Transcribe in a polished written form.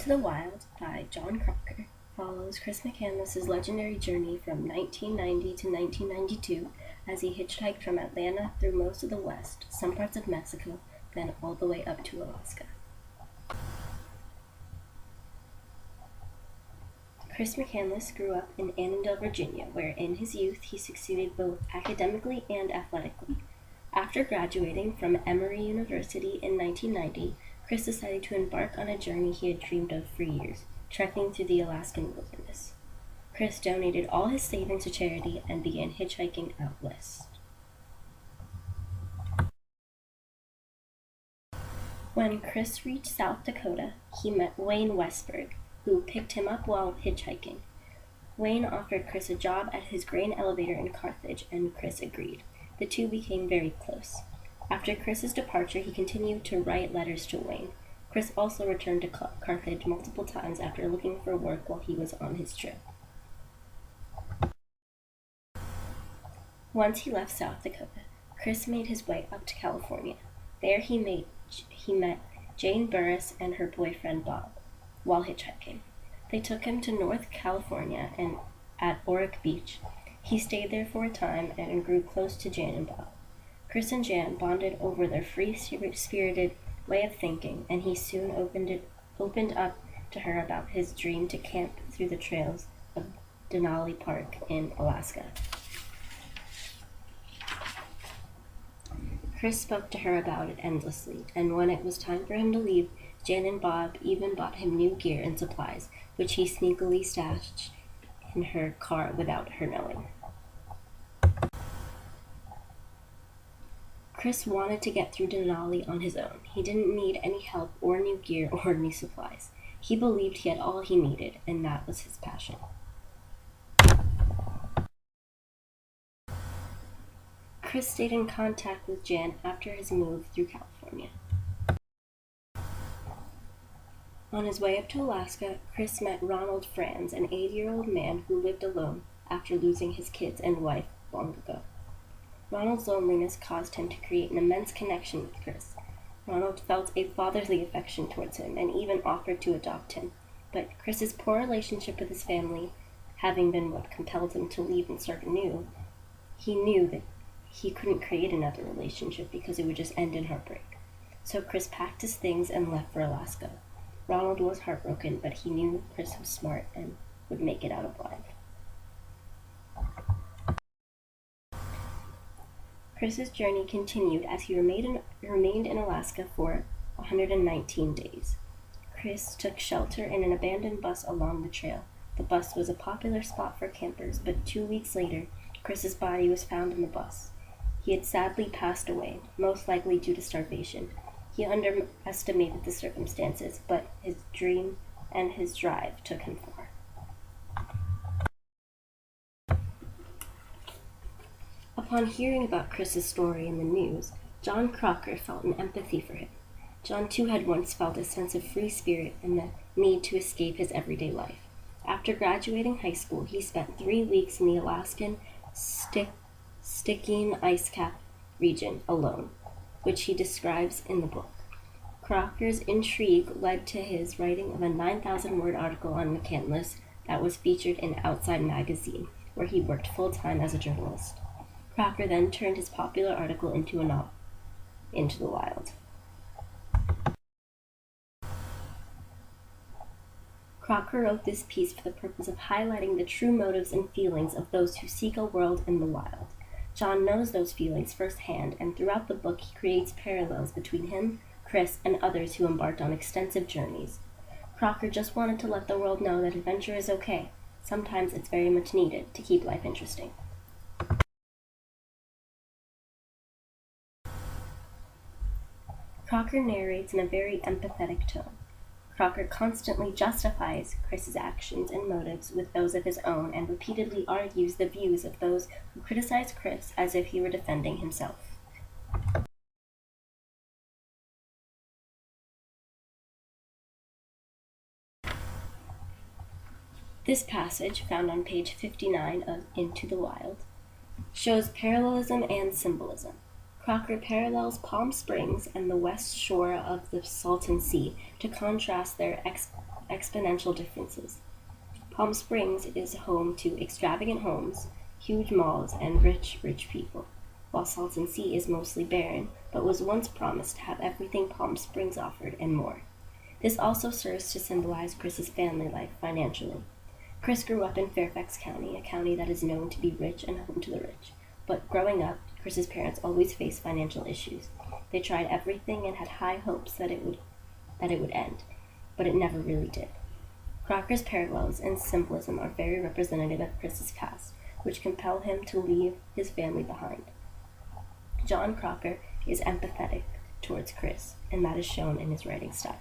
Into the Wild by John Crocker follows Chris McCandless's legendary journey from 1990 to 1992 as he hitchhiked from Atlanta through most of the West, some parts of Mexico, then all the way up to Alaska. Chris McCandless grew up in Annandale, Virginia, where in his youth he succeeded both academically and athletically. After graduating from Emory University in 1990, Chris decided to embark on a journey he had dreamed of for years, trekking through the Alaskan wilderness. Chris donated all his savings to charity and began hitchhiking out west. When Chris reached South Dakota, he met Wayne Westberg, who picked him up while hitchhiking. Wayne offered Chris a job at his grain elevator in Carthage, and Chris agreed. The two became very close. After Chris's departure, he continued to write letters to Wayne. Chris also returned to Carthage multiple times after looking for work while he was on his trip. Once he left South Dakota, Chris made his way up to California. There he met Jane Burris and her boyfriend Bob while hitchhiking. They took him to North California and at Oric Beach. He stayed there for a time and grew close to Jan and Bob. Chris and Jan bonded over their free-spirited way of thinking, and he soon opened up to her about his dream to camp through the trails of Denali Park in Alaska. Chris spoke to her about it endlessly, and when it was time for him to leave, Jan and Bob even bought him new gear and supplies, which he sneakily stashed in her car without her knowing. Chris wanted to get through Denali on his own. He didn't need any help or new gear or new supplies. He believed he had all he needed, and that was his passion. Chris stayed in contact with Jan after his move through California. On his way up to Alaska, Chris met Ronald Franz, an 80-year-old man who lived alone after losing his kids and wife long ago. Ronald's loneliness caused him to create an immense connection with Chris. Ronald felt a fatherly affection towards him and even offered to adopt him, but Chris's poor relationship with his family, having been what compelled him to leave and start anew, he knew that he couldn't create another relationship because it would just end in heartbreak. So Chris packed his things and left for Alaska. Ronald was heartbroken, but he knew Chris was smart and would make it out alive. Chris's journey continued as he remained in Alaska for 119 days. Chris took shelter in an abandoned bus along the trail. The bus was a popular spot for campers, but 2 weeks later, Chris's body was found in the bus. He had sadly passed away, most likely due to starvation. He underestimated the circumstances, but his dream and his drive took him far. Upon hearing about Chris's story in the news, John Crocker felt an empathy for him. John too had once felt a sense of free spirit and the need to escape his everyday life. After graduating high school, he spent 3 weeks in the Alaskan Stikine ice cap region alone, which he describes in the book. Crocker's intrigue led to his writing of a 9,000-word article on McCandless that was featured in Outside magazine, where he worked full-time as a journalist. Crocker then turned his popular article into a novel, Into the Wild. Crocker wrote this piece for the purpose of highlighting the true motives and feelings of those who seek a world in the wild. John knows those feelings firsthand, and throughout the book he creates parallels between him, Chris, and others who embarked on extensive journeys. Crocker just wanted to let the world know that adventure is okay. Sometimes it's very much needed to keep life interesting. Crocker narrates in a very empathetic tone. Crocker constantly justifies Chris's actions and motives with those of his own and repeatedly argues the views of those who criticize Chris as if he were defending himself. This passage, found on page 59 of Into the Wild, shows parallelism and symbolism. Crocker parallels Palm Springs and the west shore of the Salton Sea to contrast their exponential differences. Palm Springs is home to extravagant homes, huge malls, and rich, rich people, while Salton Sea is mostly barren, but was once promised to have everything Palm Springs offered and more. This also serves to symbolize Chris's family life financially. Chris grew up in Fairfax County, a county that is known to be rich and home to the rich. But growing up, Chris's parents always faced financial issues. They tried everything and had high hopes that it would end, but it never really did. Crocker's parallels and symbolism are very representative of Chris's past, which compel him to leave his family behind. John Crocker is empathetic towards Chris, and that is shown in his writing style.